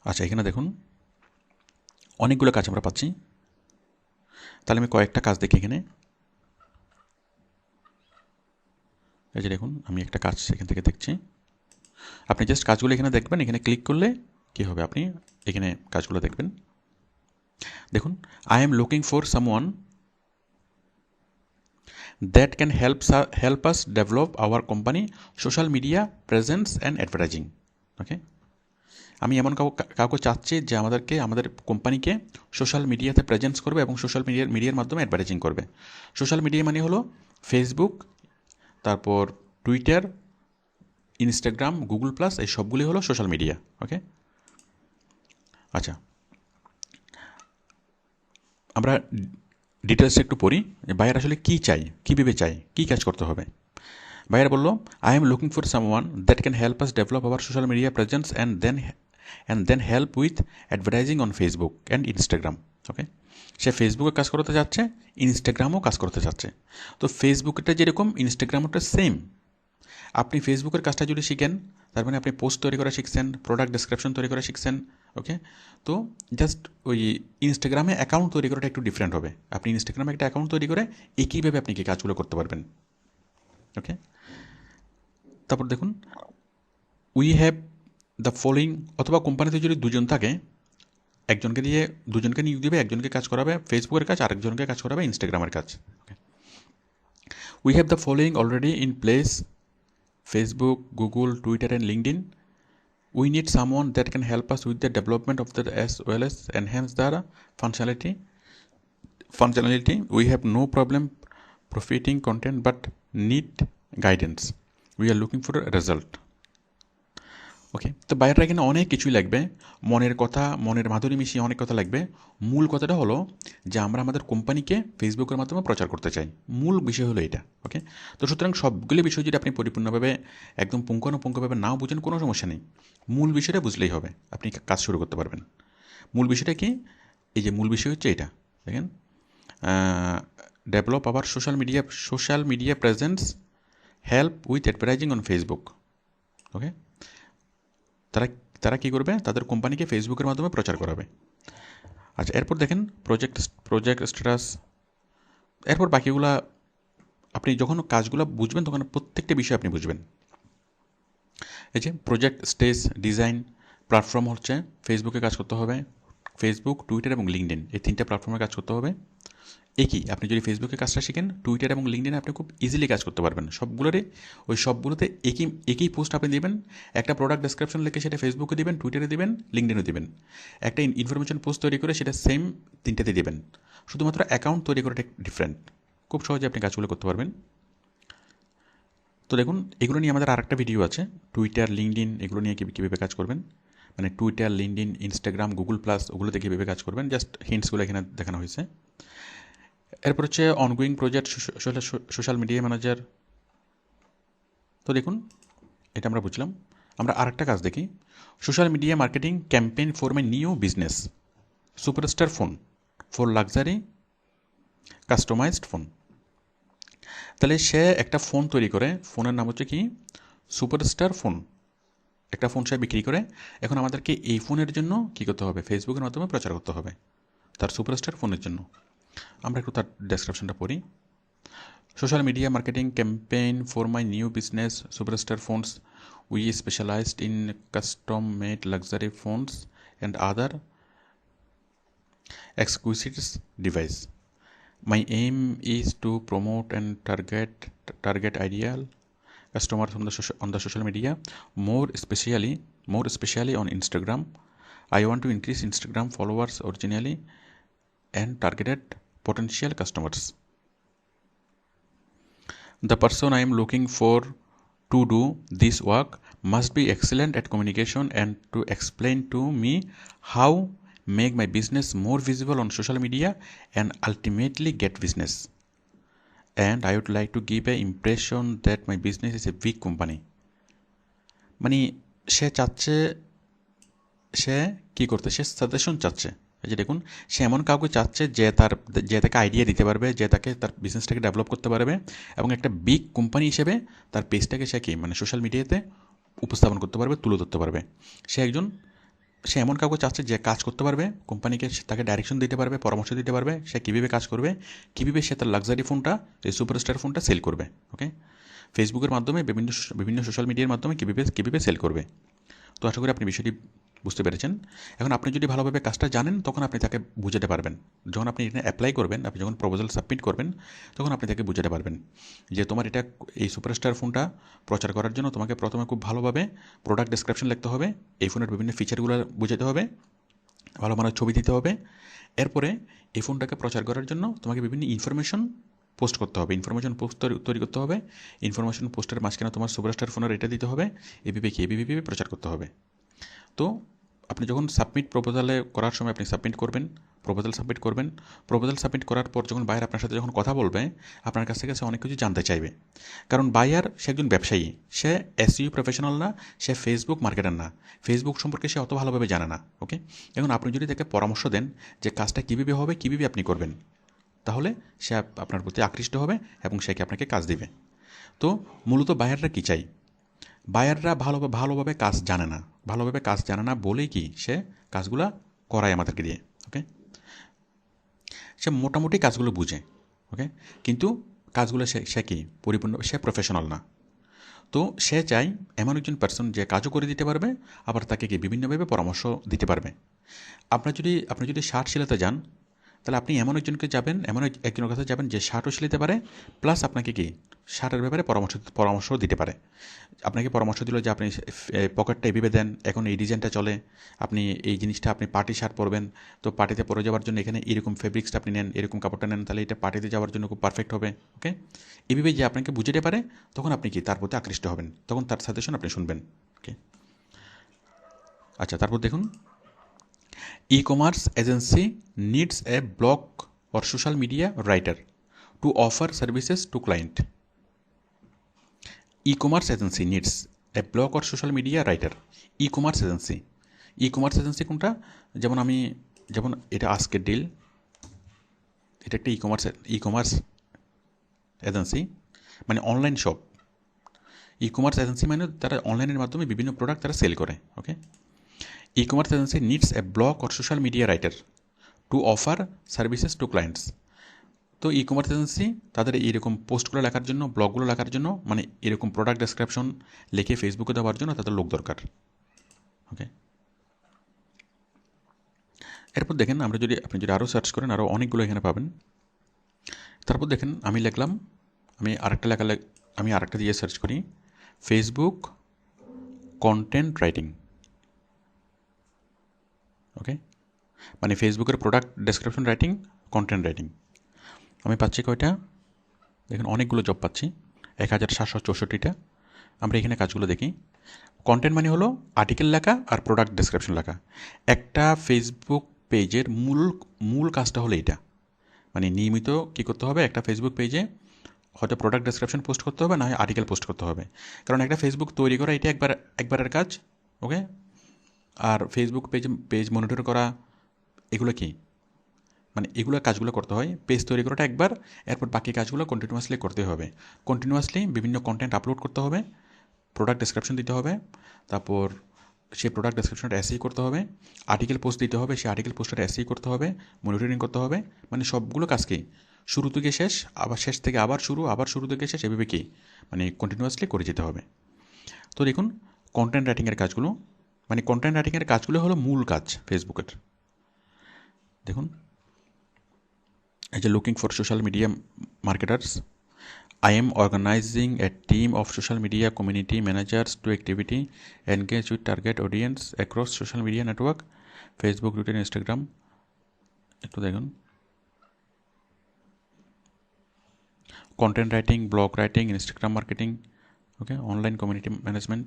আচ্ছা, এখানে দেখুন অনেকগুলো কাজ আমরা পাচ্ছি। তাহলে আমি কয়েকটা কাজ দেখি এখানে। এই যে দেখুন, আমি একটা কাজ এখান থেকে দেখছি। আপনি জাস্ট কাজগুলো এখানে দেখবেন, এখানে ক্লিক করলে কী হবে, আপনি এখানে কাজগুলো দেখবেন। দেখুন, I am looking for someone that can help us develop our company social media presence and advertising. Okay, আমি এমন কাউকে চাচ্ছি যে আমাদের কোম্পানিকে সোশ্যাল মিডিয়াতে প্রেজেন্স করবে এবং সোশ্যাল মিডিয়ার মাধ্যমে অ্যাডভার্টাইজিং করবে। সোশ্যাল মিডিয়া মানে হলো ফেসবুক, তারপর টুইটার, ইনস্টাগ্রাম, গুগল প্লাস, এই সবগুলি হলো সোশ্যাল মিডিয়া। ওকে, আচ্ছা, আমরা ডিটেলসে একটু পড়ি। বায়ার আসলে কী চাই, কী ভেবে চাই, কী কাজ করতে হবে। বায়ার বলল, I am looking for someone that can help us develop our social media presence and then help with advertising on Facebook and Instagram. Okay, সে ফেসবুকে কাজ করতে যাচ্ছে, ইনস্টাগ্রামও কাজ করতে যাচ্ছে। তো ফেসবুকটা যেরকম, ইনস্টাগ্রামটা সেম। আপনি ফেসবুকের কাজটা যদি শিখেন, তার মানে আপনি পোস্ট তৈরি করা শিখছেন, প্রোডাক্ট ডেসক্রিপশন তৈরি করা শিখছেন। ওকে, তো জাস্ট ওই ইনস্টাগ্রামে অ্যাকাউন্ট তৈরি করাটা একটু ডিফারেন্ট হবে। আপনি ইনস্টাগ্রামে একটা অ্যাকাউন্ট তৈরি করে একইভাবে আপনি কি কাজগুলো করতে পারবেন। ওকে, তারপর দেখুন, উই হ্যাভ দ্য ফলোয়িং, অথবা কোম্পানিতে যদি দুজন থাকে, একজনকে দিয়ে দুজনকে নিয়োগ দেবে, একজনকে কাজ করাবে ফেসবুকের কাজ, আরেকজনকে কাজ করাবে ইনস্টাগ্রামের কাজ। We have the following already in place: Facebook, Google, Twitter, and LinkedIn. We need someone that can help us with the development of that as well as enhance the functionality. We have no problem profiting content but need guidance. We are looking for a result. ওকে, তো বাইরেটা এখানে অনেক কিছুই লাগবে, মনের কথা, মনের মাধুরী মিশিয়ে অনেক কথা লাগবে। মূল কথাটা হলো যে আমরা আমাদের কোম্পানিকে ফেসবুকের মাধ্যমে প্রচার করতে চাই। মূল বিষয় হলো এটা। ওকে, তো সুতরাং সবগুলো বিষয় যদি আপনি পরিপূর্ণভাবে একদম পুঙ্খানুপুঙ্খভাবে নাও বুঝেন, কোনো সমস্যা নেই, মূল বিষয়টা বুঝলেই হবে, আপনি কাজ শুরু করতে পারবেন। মূল বিষয়টা কি? এই যে মূল বিষয় হচ্ছে এটা, দেখেন, develop our social media presence, help with advertising on Facebook. Okay, তারা কী করবে, তাদের কোম্পানিকে ফেসবুকের মাধ্যমে প্রচার করাবে। আচ্ছা, এরপর দেখেন প্রজেক্ট স্ট্যাটাস। এরপর বাকিগুলা আপনি যখন কাজগুলো বুঝবেন তখন প্রত্যেকটা বিষয় আপনি বুঝবেন। এই যে প্রজেক্ট স্টেজ ডিজাইন, প্ল্যাটফর্ম হচ্ছে ফেসবুকে কাজ করতে হবে, ফেসবুক, টুইটার এবং লিঙ্কডইন, এই তিনটে প্ল্যাটফর্মে কাজ করতে হবে। একই, আপনি যদি ফেসবুকে কাজটা শিখেন, টুইটার এবং লিঙ্কডইনে আপনি খুব ইজিলি কাজ করতে পারবেন। সবগুলোতে একই পোস্ট আপনি দেবেন, একটা প্রোডাক্ট ডেসক্রিপশন লিখে সেটা ফেসবুকে দিবেন, টুইটারে দিবেন, লিঙ্কডইনে দিবেন। একটা ইনফরমেশন পোস্ট তৈরি করে সেটা সেম তিনটাতে দিবেন। শুধুমাত্র অ্যাকাউন্ট তৈরি করাটা ডিফারেন্ট। খুব সহজে আপনি কাজগুলো করতে পারবেন। তো দেখুন, এগুলো নিয়ে আমাদের আরেকটা ভিডিও আছে, টুইটার, লিঙ্কডইন, এগুলো নিয়ে কীভাবে কাজ করবেন, মানে Twitter, LinkedIn, Instagram, Google plus, ওগুলোতে কীভাবে কাজ করবেন, জাস্ট হিন্টসগুলো এখানে দেখানো হয়েছে। এরপর হচ্ছে ongoing project, social media manager. তো দেখুন, এটা আমরা বুঝলাম। আমরা আরেকটা কাজ দেখি, social media marketing campaign for my new business, superstar phone for luxury customized phone. তাহলে সে একটা ফোন তৈরি করে, ফোনের নাম হচ্ছে কি, সুপারস্টার ফোন। একটা ফোন সে বিক্রি করে। এখন আমাদেরকে এই ফোনের জন্য কী করতে হবে, ফেসবুকের মাধ্যমে প্রচার করতে হবে তার সুপারস্টার ফোনের জন্য। আমরা একটু তার ডেসক্রিপশনটা পড়ি। Social media marketing campaign for my new business, Superstar Phones. We specialized in custom-made luxury phones and other exquisite device. My aim is to promote and target ideal customers on the social media, more especially on Instagram. I want to increase Instagram followers originally and targeted potential customers. The person I am looking for to do this work must be excellent at communication and to explain to me how make my business more visible on social media and ultimately get business. And I would like to give an impression that my business is a big company. মানে সে কী করতে, সে suggestion চাচ্ছে। এই যে দেখুন, সে এমন কাউকে চাচ্ছে যে তাকে আইডিয়া দিতে পারবে, যে তাকে তার বিজনেসটাকে ডেভেলপ করতে পারবে এবং একটা বিগ কোম্পানি হিসেবে তার পেজটাকে সে কি, মানে সোশ্যাল মিডিয়াতে উপস্থাপন করতে পারবে, তুলে ধরতে পারবে। সে একজন সে এমন কাউকে চাচ্ছে যে কাজ করতে পারবে, কোম্পানিকে তাকে ডাইরেকশন দিতে পারবে, পরামর্শ দিতে পারবে সে কীভাবে কাজ করবে, কীভাবে সে তার লাক্সারি ফোনটা, এই সুপারস্টার ফোনটা সেল করবে। ওকে, ফেসবুকের মাধ্যমে বিভিন্ন সোশ্যাল মিডিয়ার মাধ্যমে কীভাবে সেল করবে। তো আশা করি আপনি বিষয়টি বুঝতে পেরেছেন। এখন আপনি যদি ভালোভাবে কাজটা জানেন তখন আপনি তাকে বুঝাতে পারবেন। যখন আপনি এখানে অ্যাপ্লাই করবেন, আপনি যখন প্রপোজাল সাবমিট করবেন, তখন আপনি তাকে বুঝাতে পারবেন যে তোমার এই সুপারস্টার ফোনটা প্রচার করার জন্য তোমাকে প্রথমে খুব ভালোভাবে প্রোডাক্ট ডেসক্রিপশন লিখতে হবে, এই ফোনের বিভিন্ন ফিচারগুলো বুঝাতে হবে, ভালো মানের ছবি দিতে হবে। এরপরে এই ফোনটাকে প্রচার করার জন্য তোমাকে বিভিন্ন ইনফরমেশন পোস্ট করতে হবে, ইনফরমেশন পোস্ট তৈরি করতে হবে। ইনফরমেশন পোস্টের মাঝখানে তোমার সুপারস্টার ফোনের এটা দিতে হবে, এবিপি প্রচার করতে হবে। তো আপনি যখন প্রপোজালে করার সময় আপনি প্রপোজাল সাবমিট করার পর যখন বায়ার আপনার সাথে যখন কথা বলবে, আপনার কাছ থেকে সে অনেক কিছু জানতে চাইবে। কারণ বায়ার সে একজন ব্যবসায়ী, সে এসইও প্রফেশনাল না, সে ফেসবুক মার্কেটার না, ফেসবুক সম্পর্কে সে অত ভালোভাবে জানে না। ওকে, এখন আপনি যদি তাকে পরামর্শ দেন যে কাজটা কীভাবে হবে, কীভাবে আপনি করবেন, তাহলে সে আপনার প্রতি আকৃষ্ট হবে এবং সে আপনাকে কাজ দিবে। তো মূলত বায়াররা কী চাই? বায়াররা ভালোভাবে কাজ জানে না বলেই কি সে কাজগুলা করায় আমাদেরকে দিয়ে। ওকে, সে মোটামুটি কাজগুলো বুঝে। ওকে, কিন্তু কাজগুলো সে কি পরিপূর্ণ, সে প্রফেশনাল না। তো সে চাই এমন একজন পার্সন যে কাজও করে দিতে পারবে, আবার তাকে কি বিভিন্নভাবে পরামর্শ দিতে পারবে। আপনি যদি শার্ট সিলাতে যান, তাহলে আপনি এমন একজনের কাছে যাবেন যে শার্টও সিলাতে পারে, প্লাস আপনাকে কি শার্টের ব্যাপারে পরামর্শ দিতে পারে। আপনাকে পরামর্শ দিল যে আপনি পকেটটা এভাবে দেন, এখন এই ডিজাইনটা চলে, আপনি এই জিনিসটা আপনি পার্টি শার্ট পরবেন, তো পার্টিতে পরে যাওয়ার জন্য এখানে এরকম ফেব্রিক্সটা আপনি নেন, এরকম কাপড়টা নেন, তাহলে এটা পার্টিতে যাওয়ার জন্য খুব পারফেক্ট হবে। ওকে, এভাবে যে আপনাকে বুঝতে পারে, তখন আপনি কি তার প্রতি আকৃষ্ট হবেন, তখন তার সাজেশন আপনি শুনবেন। ওকে, আচ্ছা, তারপর দেখুন, e-commerce agency needs a blog or social media writer to offer services to client. E-commerce agency needs a blog or social media writer. E-commerce agency কোনটা? যেমন এটা আজকের ডিল, এটা একটা ই-কমার্স এজেন্সি, মানে অনলাইন শপ। ই-কমার্স এজেন্সি মানে তারা অনলাইনের মাধ্যমে বিভিন্ন প্রোডাক্ট তারা সেল করে। Okay, e-commerce agency needs a blog or social media writer to offer services to clients. তো ই-কমার্স এজেন্সি তাদের এইরকম পোস্টগুলো লেখার জন্য, ব্লগগুলো লেখার জন্য, মানে এরকম প্রোডাক্ট ডেসক্রিপশন লিখে ফেসবুকে দেওয়ার জন্য তাদের লোক দরকার। ওকে, এরপর দেখেন আপনি যদি আরও সার্চ করেন, আরও অনেকগুলো এখানে পাবেন। তারপর দেখেন আমি লিখলাম, আমি আরেকটা দিয়ে সার্চ করি, ফেসবুক কন্টেন্ট রাইটিং। ওকে, মানে ফেসবুকের product description writing, content writing. আমি পাচ্ছি কয়টা? দেখেন অনেকগুলো জব পাচ্ছি, 1764টা। আমরা এখানে কাজগুলো দেখি। কন্টেন্ট মানে হলো আর্টিকেল লেখা আর প্রোডাক্ট ডেসক্রিপশন লেখা। একটা ফেসবুক পেজের মূল কাজটা হলো এটা, মানে নিয়মিত কী করতে হবে, একটা ফেসবুক পেজে হয়তো প্রোডাক্ট ডেসক্রিপশন পোস্ট করতে হবে, না হয় আর্টিকেল পোস্ট করতে হবে। কারণ একটা ফেসবুক তৈরি করা এটা একবারের কাজ। ওকে, আর ফেসবুক পেজ মনিটর করা, এগুলো কি, মানে এগুলো কাজগুলো করতে হয়। পেজ তৈরি করাটা একবার, এরপর বাকি কাজগুলো কন্টিনিউয়াসলি করতে হবে। কন্টিনিউয়াসলি বিভিন্ন কন্টেন্ট আপলোড করতে হবে, প্রোডাক্ট ডেসক্রিপশন দিতে হবে, তারপর সেই প্রোডাক্ট ডেসক্রিপশনটা এসই করতে হবে, আর্টিকেল পোস্ট দিতে হবে, সেই আর্টিকেল পোস্টটা এসই করতে হবে, মনিটরিং করতে হবে। মানে সবগুলো কাজকেই শুরু থেকে শেষ, আবার শেষ থেকে আবার শুরু থেকে শেষ, এভাবে কি মানে কন্টিনিউয়াসলি করে যেতে হবে। তো দেখুন কন্টেন্ট রাইটিংয়ের কাজগুলো হলো মূল কাজ ফেসবুকের। দেখুন এই যে looking for social media marketers, I am organizing a team of social media community managers to activity engage with target audience across social media network, Facebook, Twitter, Instagram. একটু দেখুন, content writing, blog writing, Instagram marketing, okay, online community management.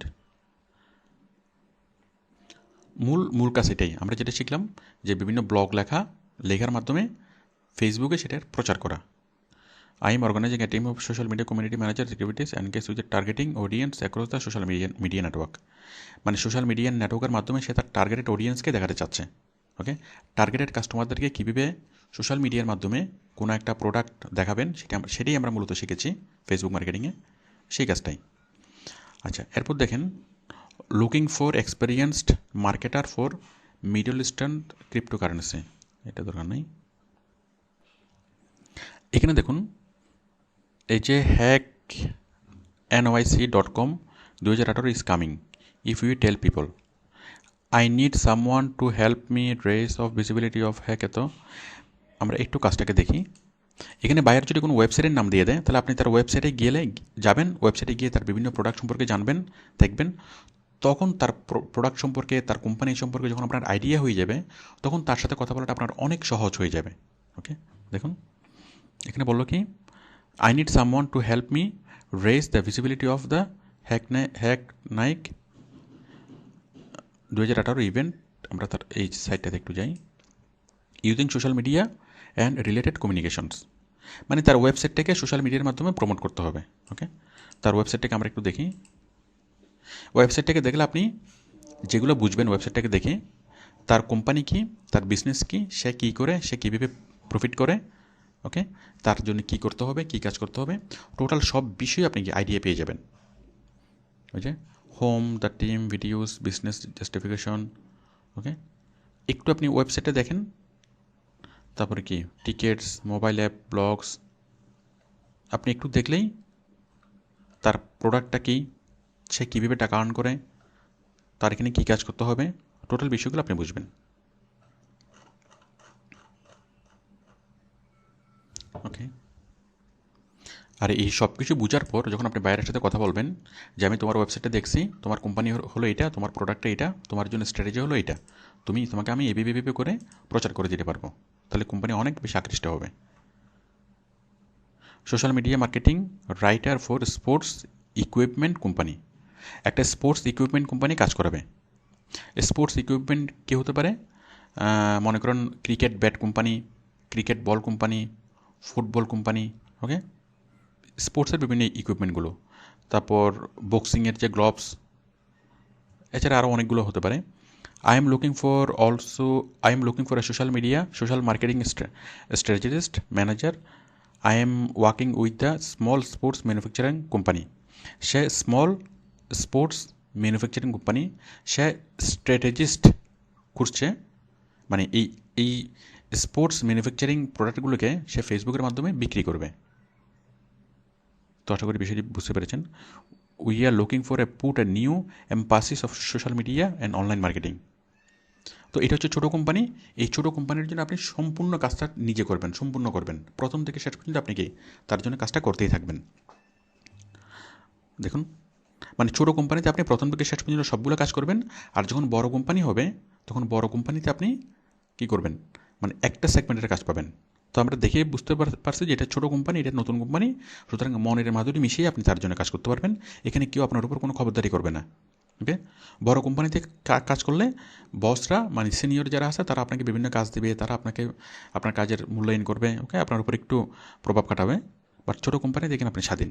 মূল কাজ এটাই। আমরা যেটা শিখলাম যে বিভিন্ন ব্লগ লেখার মাধ্যমে ফেসবুকে সেটার প্রচার করা। I am organizing a team of social media community managers activities engaged with the targeting audience across the social media network. মানে সোশ্যাল মিডিয়া নেটওয়ার্কের মাধ্যমে সে তার টার্গেটেড অডিয়েন্সকে দেখাতে চাচ্ছে। ওকে, টার্গেটেড কাস্টমারদেরকে কীভাবে সোশ্যাল মিডিয়ার মাধ্যমে কোনো একটা প্রোডাক্ট দেখাবেন, সেটাই আমরা মূলত শিখেছি ফেসবুক মার্কেটিংয়ে, সেই কাজটাই। আচ্ছা, এরপর দেখেন looking for experienced marketer for middle eastern cryptocurrency, এটা দরকার নেই। এখানে দেখুন এই যে hacknyc.com 2018 is coming if you tell people I need someone to help me raise of visibility of hack. এত আমরা একটু কাজটাকে দেখি। এখানে বায়ার যদি কোনো ওয়েবসাইটের নাম দিয়ে দেয় তাহলে আপনি তার ওয়েবসাইটে গেলে যাবেন, ওয়েবসাইটে গিয়ে তার বিভিন্ন প্রোডাক্ট সম্পর্কে জানবেন, দেখবেন। তখন তার প্রোডাক্ট সম্পর্কে, তার কোম্পানি সম্পর্কে যখন আপনার আইডিয়া হয়ে যাবে, তখন তার সাথে কথা বলাটা আপনার অনেক সহজ হয়ে যাবে। ওকে, দেখুন এখানে বললো কি, I need someone to help me raise the visibility of the hack NYC 2018 event. আমরা তার এই সাইটটাতে একটু যাই। Using social media and related communications, মানে তার ওয়েবসাইটটাকে সোশ্যাল মিডিয়ার মাধ্যমে প্রমোট করতে হবে। ওকে, তার ওয়েবসাইটটাকে আমরা একটু দেখি। ওয়েবসাইটটাকে দেখলে আপনি যেগুলো বুঝবেন ওয়েবসাইটটাকে দেখে, তার কোম্পানি কী, তার বিজনেস কী, সে কী করে, সে কীভাবে প্রফিট করে, ওকে, তার জন্য কী করতে হবে, কী কাজ করতে হবে, টোটাল সব বিষয়ে আপনি কি আইডিয়া পেয়ে যাবেন। ওই যে home, the team, videos, business justification. Okay, একটু আপনি ওয়েবসাইটে দেখেন, তারপরে কি টিকেটস, মোবাইল অ্যাপ, ব্লগস, আপনি একটু দেখলেই তার প্রোডাক্টটা কী, সে কীভাবে টাকা আর্ন করে, তার এখানে কী কাজ করতে হবে, টোটাল বিষয়গুলো আপনি বুঝবেন। ওকে, আর এই সব কিছু বোঝার পর যখন আপনি বাইরের সাথে কথা বলবেন যে আমি তোমার ওয়েবসাইটে দেখছি, তোমার কোম্পানি হলো এটা, তোমার প্রোডাক্টটা এটা, তোমার জন্য স্ট্র্যাটেজি হলো এটা, তোমাকে আমি এভাবে করে প্রচার করে দিতে পারবো, তাহলে কোম্পানি অনেক বেশি আকৃষ্ট হবে। Social media marketing writer for sports equipment company, একটা স্পোর্টস ইকুইপমেন্ট কোম্পানি কাজ করাবে। স্পোর্টস ইকুইপমেন্ট কী হতে পারে, মনে করুন cricket bat company, cricket ball company, football company. Okay, স্পোর্টসের বিভিন্ন ইকুইপমেন্টগুলো, তারপর বক্সিংয়ের যে গ্লোভস, এছাড়া আরও অনেকগুলো হতে পারে। I am looking for a social marketing strategist manager. I am working with the small sports manufacturing company. Say small sports manufacturing company, say strategist খুঁজছে, মানে এই স্পোর্টস ম্যানুফ্যাকচারিং প্রোডাক্টগুলোকে সে ফেসবুকের মাধ্যমে বিক্রি করবে। তো আশা করি বিষয়টি বুঝতে পেরেছেন। We are looking for put a new emphasis of social media and online marketing. তো এটা হচ্ছে ছোটো কোম্পানি। এই ছোটো কোম্পানির জন্য আপনি সম্পূর্ণ কাজটা নিজে করবেন, সম্পূর্ণ করবেন, প্রথম থেকে শেষ পর্যন্ত আপনি কি তার জন্য কাজটা করতেই থাকবেন। দেখুন, মানে ছোটো কোম্পানিতে আপনি প্রথম থেকে শেষ পর্যন্ত সবগুলো কাজ করবেন, আর যখন বড় কোম্পানি হবে তখন বড় কোম্পানিতে আপনি কী করবেন, মানে একটা সেগমেন্টের কাজ পাবেন। তো আমরা দেখে বুঝতে পারছি যে এটা ছোটো কোম্পানি, এটা নতুন কোম্পানি, সুতরাং মনের মাধুরী মিশিয়ে আপনি তার জন্য কাজ করতে পারবেন। এখানে কেউ আপনার উপর কোনো খবরদারি করবে না। ওকে, বড় কোম্পানিতে কাজ করলে বসরা, মানে সিনিয়র যারা আছে, তারা আপনাকে বিভিন্ন কাজ দেবে, তারা আপনাকে আপনার কাজের মূল্যায়ন করবে। ওকে, আপনার উপর একটু প্রভাব খাটাবে। বাট ছোটো কোম্পানি দেখেন আপনি স্বাধীন।